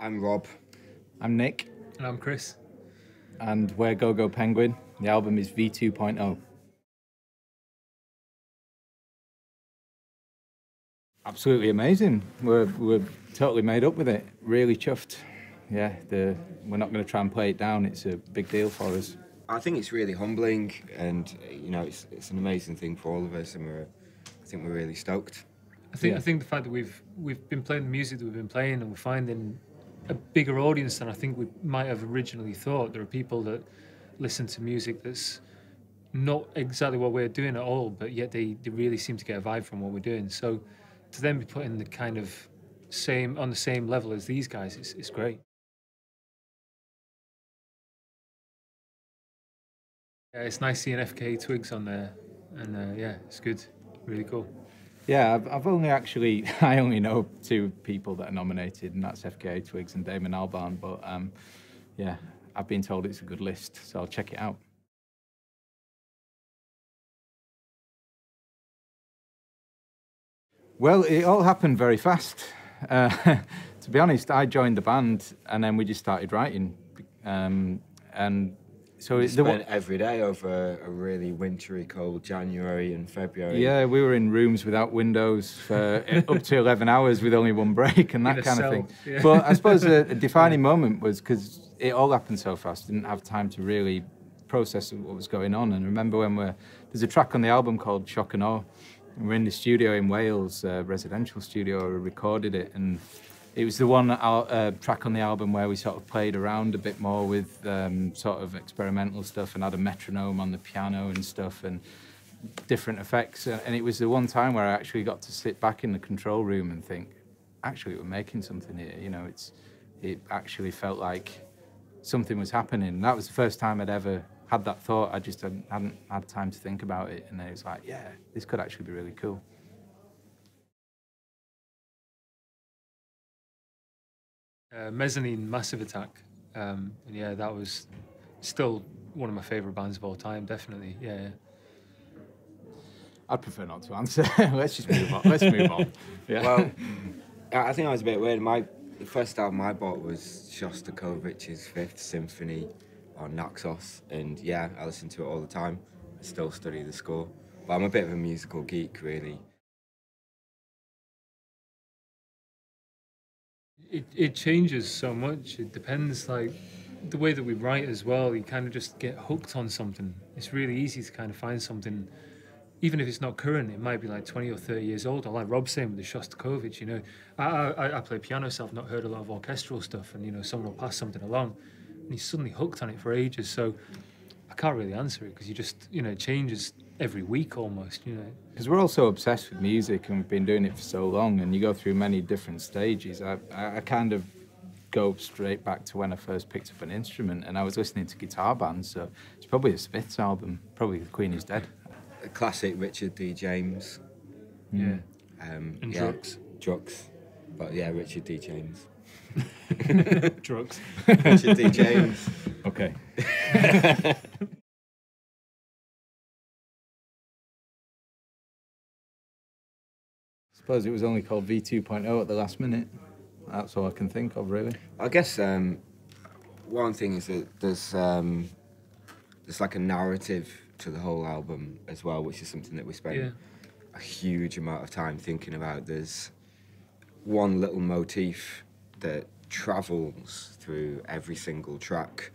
I'm Rob. I'm Nick. And I'm Chris. And we're GoGo Penguin. The album is V2.0. Absolutely amazing. We're totally made up with it. Really chuffed. Yeah, we're not going to try and play it down. It's a big deal for us. I think it's really humbling, and you know, it's an amazing thing for all of us, and I think we're really stoked. I think the fact that we've been playing the music that we've been playing, and we're finding a bigger audience than I think we might have originally thought. There are people that listen to music that's not exactly what we're doing at all, but yet they really seem to get a vibe from what we're doing. So to then be put in the kind of on the same level as these guys, it's great. Yeah, it's nice seeing FKA Twigs on there, and yeah, it's good, really cool. Yeah, I only know two people that are nominated, and that's FKA Twigs and Damon Albarn. But yeah, I've been told it's a good list, so I'll check it out. Well, it all happened very fast. To be honest, I joined the band, and then we just started writing, and so we spent every day over a really wintry, cold January and February. Yeah, we were in rooms without windows for up to 11 hours with only one break and that kind of thing. Yeah. But I suppose a defining moment was because it all happened so fast. Didn't have time to really process what was going on. And I remember when there's a track on the album called Shock and Awe. And we're in the studio in Wales, a residential studio. We recorded it, and it was the one track on the album where we sort of played around a bit more with sort of experimental stuff and had a metronome on the piano and stuff and different effects. And it was the one time where I actually got to sit back in the control room and think, actually, we're making something here. You know, it actually felt like something was happening. And that was the first time I'd ever had that thought. I just hadn't had time to think about it. And then it was like, yeah, this could actually be really cool. Mezzanine, Massive Attack, and yeah, that was still one of my favourite bands of all time, definitely, yeah. I'd prefer not to answer. Let's just move on. Let's move on. Yeah. Well, I think I was a bit weird. The first album I bought was Shostakovich's Fifth Symphony on Naxos, and yeah, I listen to it all the time. I still study the score, but I'm a bit of a musical geek, really. It changes so much. It depends, like, the way that we write as well. You kind of just get hooked on something. It's really easy to kind of find something, even if it's not current. It might be like 20 or 30 years old. I like Rob saying with the Shostakovich, you know. I play piano, so I've not heard a lot of orchestral stuff, and, you know, someone will pass something along, and you're suddenly hooked on it for ages. So I can't really answer it, because you just, you know, it changes every week almost, you know. Because we're all so obsessed with music, and we've been doing it for so long, and you go through many different stages. I kind of go straight back to when I first picked up an instrument, and I was listening to guitar bands, so it's probably a Smiths album, probably The Queen Is Dead. A classic Richard D. James. Yeah. And yeah, Drugs. But yeah, Richard D. James. Drugs. Richard D. James. Okay. I suppose it was only called V2.0 at the last minute. That's all I can think of, really. I guess one thing is that there's like a narrative to the whole album as well, which is something that we spent a huge amount of time thinking about. There's one little motif that travels through every single track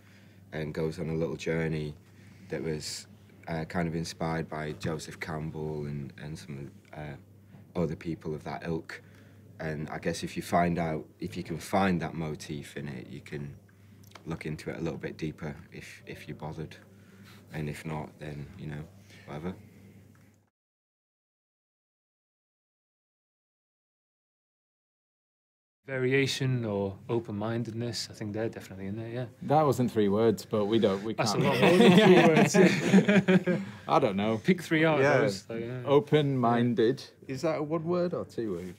and goes on a little journey that was kind of inspired by Joseph Campbell and some other people of that ilk. And I guess if you can find that motif in it, you can look into it a little bit deeper if you're bothered. And if not, then, you know, whatever. Variation or open-mindedness, I think they're definitely in there, yeah. That wasn't 3 words, but we can't. That's a lot more than 3 words. I don't know. Pick 3 out of those. Open-minded. Is that a 1 word or 2 words?